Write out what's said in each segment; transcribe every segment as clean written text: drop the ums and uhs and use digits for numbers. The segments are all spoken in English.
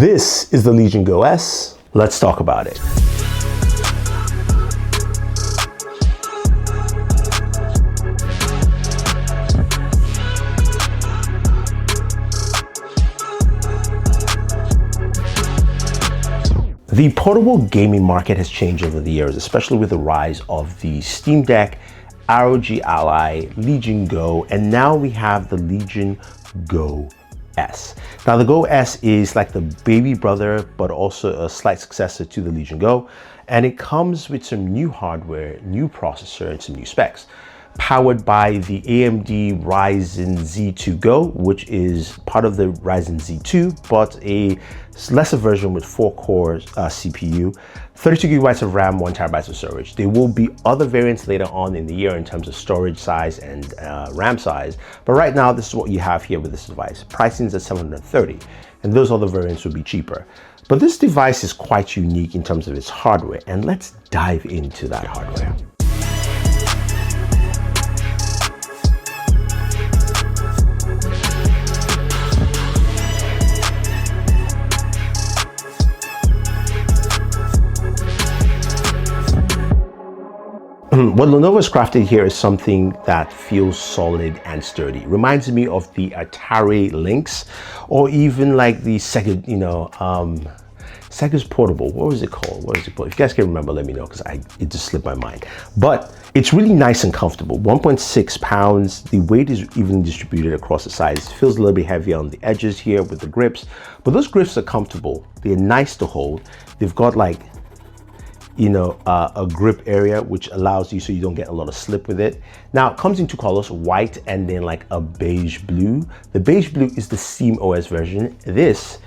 This is the Legion Go S. Let's talk about it. The portable gaming market has changed over the years, especially with the rise of the Steam Deck, ROG Ally, Legion Go, and now we have the Legion Go S. Now the Go S is like the baby brother, but also a slight successor to the Legion Go, and it comes with some new hardware, new processor, and some new specs. Powered by the AMD Ryzen Z2 Go, which is part of the Ryzen Z2, but a lesser version with 4 cores CPU, 32 gigabytes of RAM, 1 terabyte of storage. There will be other variants later on in the year in terms of storage size and RAM size, but right now this is what you have here with this device. Pricing is at $730, and those other variants will be cheaper. But this device is quite unique in terms of its hardware, and let's dive into that hardware. What Lenovo has crafted here is something that feels solid and sturdy. Reminds me of the Atari Lynx, or even like the Sega, Sega's Portable. What was it called? If you guys can remember, let me know, because it just slipped my mind. But it's really nice and comfortable. 1.6 pounds. The weight is evenly distributed across the sides. It feels a little bit heavy on the edges here with the grips, but those grips are comfortable. They're nice to hold. They've got like a grip area which allows you so you don't get a lot of slip with it. Now it comes in 2 colors, white and then like a beige blue. The beige blue is the SteamOS version. This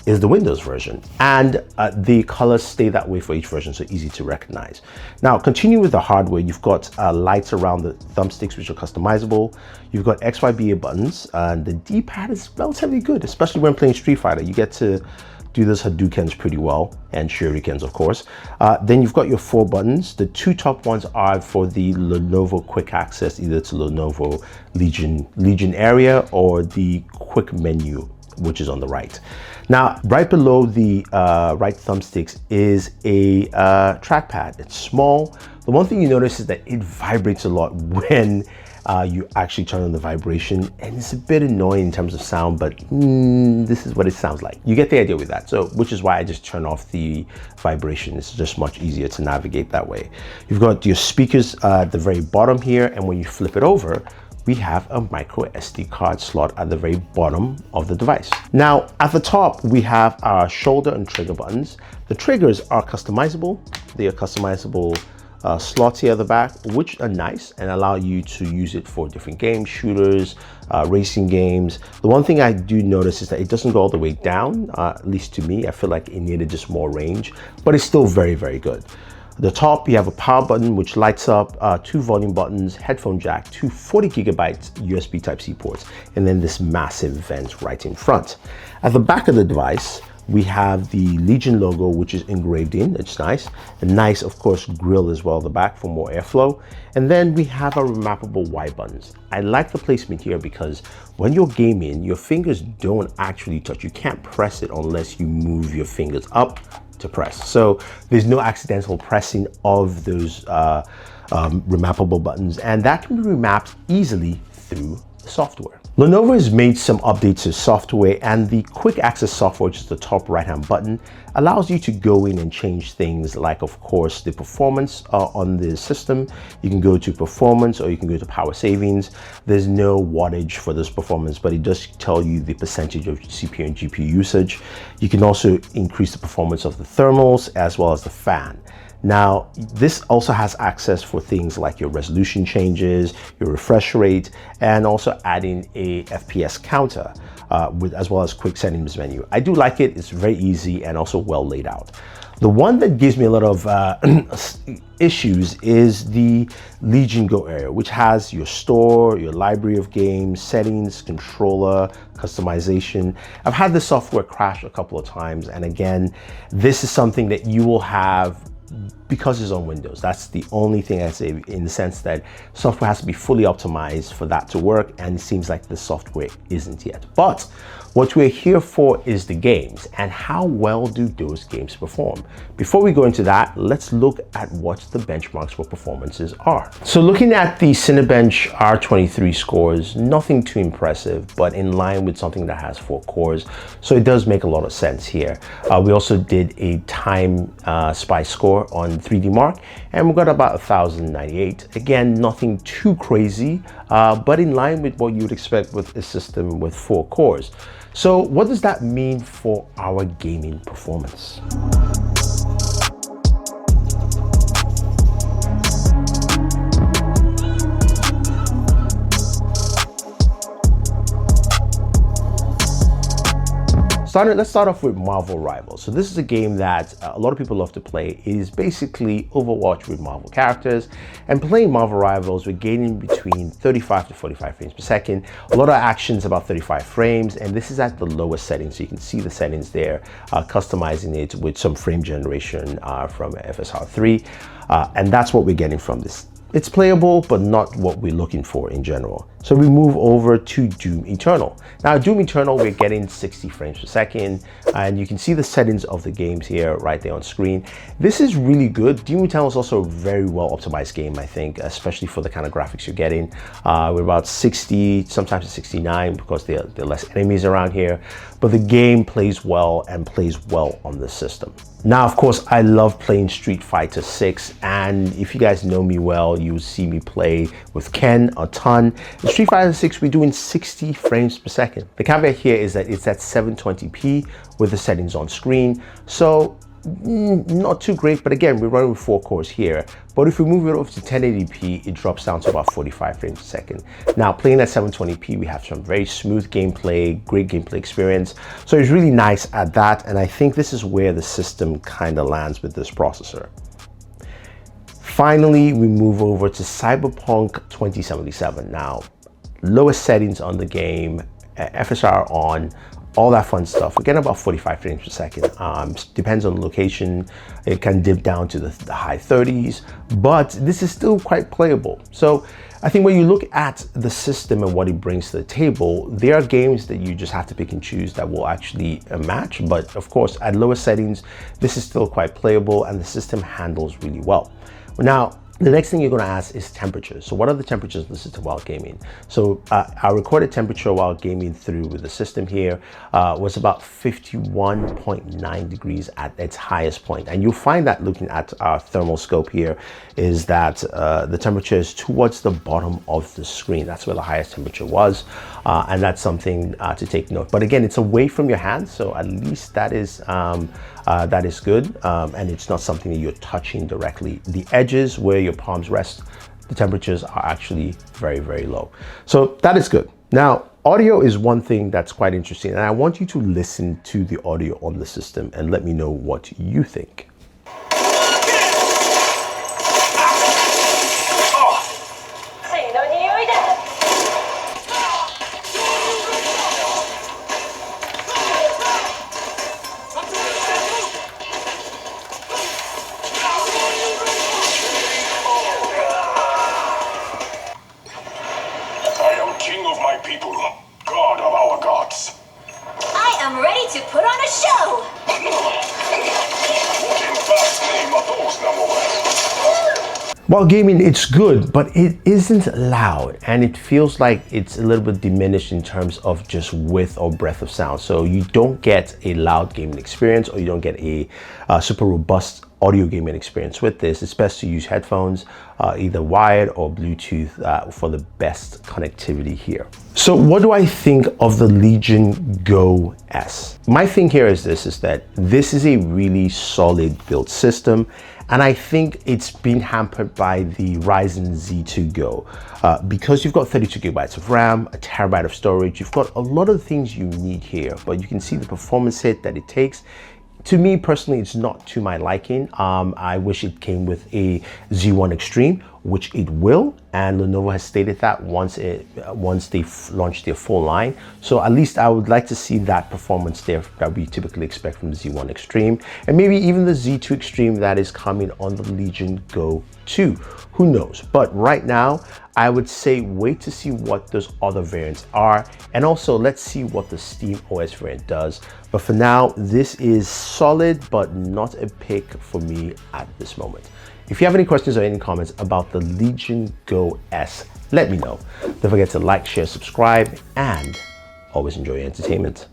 is the Windows version, and the colors stay that way for each version, so easy to recognize. Now continue with the hardware. You've got lights around the thumbsticks which are customizable. You've got XYBA buttons, and the D-pad is relatively good, especially when playing Street Fighter. You get to do those Hadoukens pretty well, and Shurikens of course. Then you've got your 4 buttons. The 2 top ones are for the Lenovo quick access, either to Lenovo Legion area or the quick menu, which is on the right. Now, right below the right thumbsticks is a trackpad. It's small. The one thing you notice is that it vibrates a lot when you actually turn on the vibration, and it's a bit annoying in terms of sound, but this is what it sounds like. You get the idea with that. So, which is why I just turn off the vibration. It's just much easier to navigate that way. You've got your speakers at the very bottom here, and when you flip it over, we have a micro SD card slot at the very bottom of the device. Now, at the top, we have our shoulder and trigger buttons. The triggers are customizable. They are customizable slots here at the back, which are nice and allow you to use it for different games, shooters, racing games. The one thing I do notice is that it doesn't go all the way down, at least to me. I feel like it needed just more range, but it's still very, very good. At the top, you have a power button which lights up, 2 volume buttons, headphone jack, 2 40 gigabyte USB Type-C ports, and then this massive vent right in front. At the back of the device, we have the Legion logo, which is engraved in. It's nice. A nice, of course, grille as well at the back for more airflow. And then we have our remappable Y buttons. I like the placement here because when you're gaming, your fingers don't actually touch. You can't press it unless you move your fingers up to press. So there's no accidental pressing of those remappable buttons, and that can be remapped easily through the software. Lenovo has made some updates to software, and the quick access software, which is the top right hand button, allows you to go in and change things like, of course, the performance on the system. You can go to performance, or you can go to power savings. There's no wattage for this performance, but it does tell you the percentage of CPU and GPU usage. You can also increase the performance of the thermals as well as the fan. Now, this also has access for things like your resolution changes, your refresh rate, and also adding a FPS counter, as well as quick settings menu. I do like it. It's very easy and also well laid out. The one that gives me a lot of issues is the Legion Go area, which has your store, your library of games, settings, controller, customization. I've had this software crash a couple of times, and again, this is something that you will have because it's on Windows. That's the only thing I say, in the sense that software has to be fully optimized for that to work, and it seems like the software isn't yet. But What we're here for is the games and how well do those games perform. Before we go into that, let's look at what the benchmarks for performances are. So looking at the Cinebench R23 scores, nothing too impressive, but in line with something that has 4 cores. So it does make a lot of sense here. We also did a time spy score on 3D Mark, and we got about 1098. Again, nothing too crazy, but in line with what you would expect with a system with 4 cores. So what does that mean for our gaming performance? Let's start off with Marvel Rivals. So this is a game that a lot of people love to play. It is basically Overwatch with Marvel characters, and playing Marvel Rivals, we're gaining between 35 to 45 frames per second. A lot of actions, about 35 frames, and this is at the lowest settings. So you can see the settings there, customizing it with some frame generation from FSR3, and that's what we're getting from this. It's playable, but not what we're looking for in general. So we move over to Doom Eternal. Now, Doom Eternal, we're getting 60 frames per second, and you can see the settings of the games here right there on screen. This is really good. Doom Eternal is also a very well optimized game, I think, especially for the kind of graphics you're getting. We're about 60, sometimes 69, because there are less enemies around here, but the game plays well and plays well on the system. Now, of course, I love playing Street Fighter 6, and if you guys know me well, you'll see me play with Ken a ton. In Street Fighter 6, we're doing 60 frames per second. The caveat here is that it's at 720p with the settings on screen, so not too great, but again, we're running with 4 cores here. But if we move it over to 1080p, it drops down to about 45 frames per second. Now, playing at 720p, we have some very smooth gameplay, great gameplay experience. So it's really nice at that, and I think this is where the system kind of lands with this processor. Finally, we move over to Cyberpunk 2077. Now, lowest settings on the game, FSR on, all that fun stuff. We're getting about 45 frames per second. Depends on the location. It can dip down to the high 30s, but this is still quite playable. So I think when you look at the system and what it brings to the table, there are games that you just have to pick and choose that will actually match. But of course, at lower settings, this is still quite playable and the system handles really well. Now, the next thing you're going to ask is temperatures. So what are the temperatures listed while gaming? So our recorded temperature while gaming through with the system here was about 51.9 degrees at its highest point. And you'll find that looking at our thermal scope here is that the temperature is towards the bottom of the screen. That's where the highest temperature was. And that's something to take note. But again, it's away from your hands. So at least that is good. And it's not something that you're touching directly. The edges where your palms rest, the temperatures are actually very, very low. So that is good. Now, audio is one thing that's quite interesting, and I want you to listen to the audio on the system and let me know what you think. While gaming, it's good, but it isn't loud, and it feels like it's a little bit diminished in terms of just width or breadth of sound. So you don't get a loud gaming experience, or you don't get a super robust audio gaming experience with this. It's best to use headphones, either wired or Bluetooth, for the best connectivity here. So what do I think of the Legion Go S? My thing here is that this is a really solid build system, and I think it's been hampered by the Ryzen Z2 Go. Because you've got 32 gigabytes of RAM, a terabyte of storage, you've got a lot of things you need here, but you can see the performance hit that it takes. To me personally, it's not to my liking. I wish it came with a Z1 Extreme, which it will, and Lenovo has stated that once they launch their full line. So at least I would like to see that performance there that we typically expect from the Z1 Extreme, and maybe even the Z2 Extreme that is coming on the Legion Go 2. Who knows? But right now, I would say wait to see what those other variants are, and also let's see what the Steam OS variant does. But for now, this is solid, but not a pick for me at this moment. If you have any questions or any comments about the Legion Go S, let me know. Don't forget to like, share, subscribe, and always enjoy your entertainment.